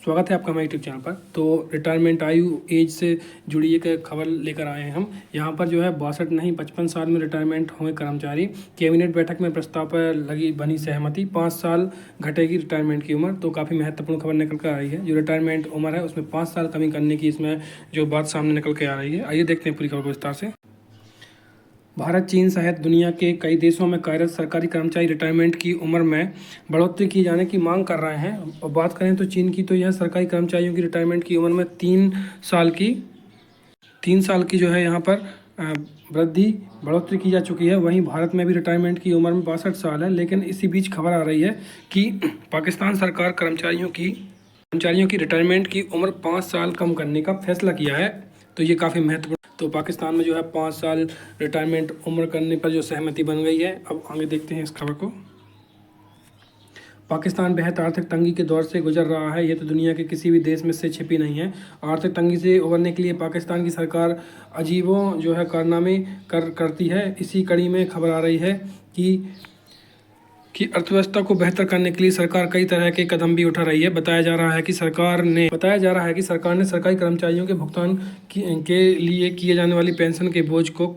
स्वागत है आपका हमारे यूट्यूब चैनल पर। तो रिटायरमेंट आयु एज से जुड़ी एक खबर लेकर आए हैं हम। यहाँ पर जो है 62 नहीं 55 साल में रिटायरमेंट हुए कर्मचारी। कैबिनेट बैठक में प्रस्ताव पर बनी सहमति। 5 साल घटेगी रिटायरमेंट की उम्र। तो काफ़ी महत्वपूर्ण खबर निकल कर आ रही है। जो रिटायरमेंट उम्र है उसमें 5 साल कमी करने की इसमें जो बात सामने निकल के आ रही है। आइए देखते हैं पूरी खबर को विस्तार से। भारत, चीन सहित दुनिया के कई देशों में कार्यरत सरकारी कर्मचारी रिटायरमेंट की उम्र में बढ़ोतरी किए जाने की मांग कर रहे हैं। और बात करें तो चीन की, तो यह सरकारी कर्मचारियों की रिटायरमेंट की उम्र में 3 साल की जो है यहाँ पर बढ़ोतरी की जा चुकी है। वहीं भारत में भी रिटायरमेंट की उम्र में 62 साल है। लेकिन इसी बीच खबर आ रही है कि पाकिस्तान सरकार कर्मचारियों की रिटायरमेंट की उम्र 5 साल कम करने का फैसला किया है। तो ये काफ़ी महत्वपूर्ण। तो पाकिस्तान में जो है 5 साल रिटायरमेंट उम्र करने पर जो सहमति बन गई है। अब आगे देखते हैं इस खबर को। पाकिस्तान बेहद आर्थिक तंगी के दौर से गुजर रहा है। यह तो दुनिया के किसी भी देश में से छिपी नहीं है। आर्थिक तंगी से उबरने के लिए पाकिस्तान की सरकार अजीबों जो है कारनामे करती है। इसी कड़ी में खबर आ रही है कि अर्थव्यवस्था को बेहतर करने के लिए सरकार कई तरह के कदम भी उठा रही है। बताया जा रहा है कि सरकार ने सरकारी कर्मचारियों के भुगतान के लिए किए जाने वाली पेंशन के बोझ को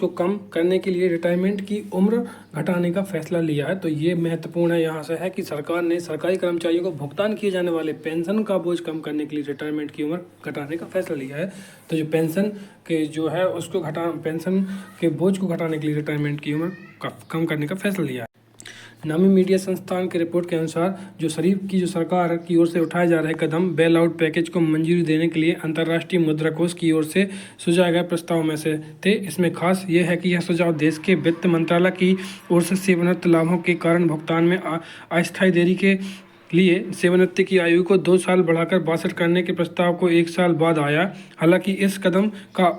कम करने के लिए रिटायरमेंट की उम्र घटाने का फैसला लिया है। तो ये महत्वपूर्ण है यहाँ से है कि सरकार ने सरकारी कर्मचारियों को भुगतान किए जाने वाले पेंशन का बोझ कम करने के लिए रिटायरमेंट की उम्र घटाने का फैसला लिया है। तो जो पेंशन के जो है पेंशन के बोझ को घटाने के लिए रिटायरमेंट की उम्र कम करने का फैसला लिया है। नामी मीडिया संस्थान की रिपोर्ट के अनुसार जो सरकार की ओर से उठाए जा रहे कदम बेल आउट पैकेज को मंजूरी देने के लिए अंतर्राष्ट्रीय मुद्रा कोष की ओर से सुझाए गए प्रस्ताव में से थे। इसमें खास यह है कि यह सुझाव देश के वित्त मंत्रालय की ओर से सेवानिवृत्त लाभों के कारण भुगतान में अस्थायी देरी के लिए सेवानिवृत्ति की आयु को 2 साल बढ़ाकर 62 करने के प्रस्ताव को 1 साल बाद आया। हालांकि इस कदम का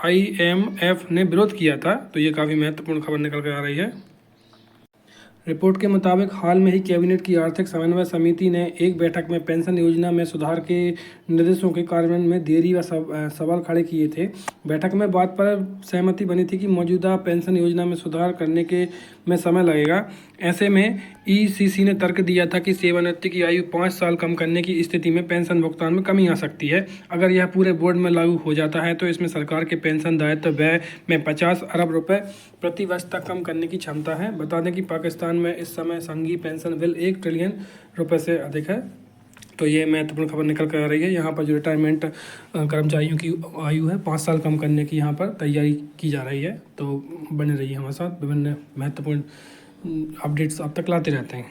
IMF ने विरोध किया था। तो ये काफ़ी महत्वपूर्ण खबर निकल कर आ रही है। रिपोर्ट के मुताबिक हाल में ही कैबिनेट की आर्थिक समन्वय समिति ने एक बैठक में पेंशन योजना में सुधार के निर्देशों के कार्यान्वयन में देरी व सवाल खड़े किए थे। बैठक में बात पर सहमति बनी थी कि मौजूदा पेंशन योजना में सुधार करने में समय लगेगा। ऐसे में ECC ने तर्क दिया था कि सेवानिवृत्ति की आयु 5 साल कम करने की स्थिति में पेंशन भुगतान में कमी आ सकती है। अगर यह पूरे बोर्ड में लागू हो जाता है तो इसमें सरकार के पेंशन दायित्व व्यय में 50 अरब रुपए प्रति वर्ष तक कम करने की क्षमता है। बता दें कि पाकिस्तान में इस समय संघीय पेंशन बिल 1 ट्रिलियन रुपए से अधिक है। तो ये महत्वपूर्ण खबर निकल कर आ रही है। यहाँ पर जो रिटायरमेंट कर्मचारियों की आयु है 5 साल कम करने की यहाँ पर तैयारी की जा रही है। तो बने रहिए हमारे साथ, विभिन्न महत्वपूर्ण अपडेट्स अब तक लाते रहते हैं।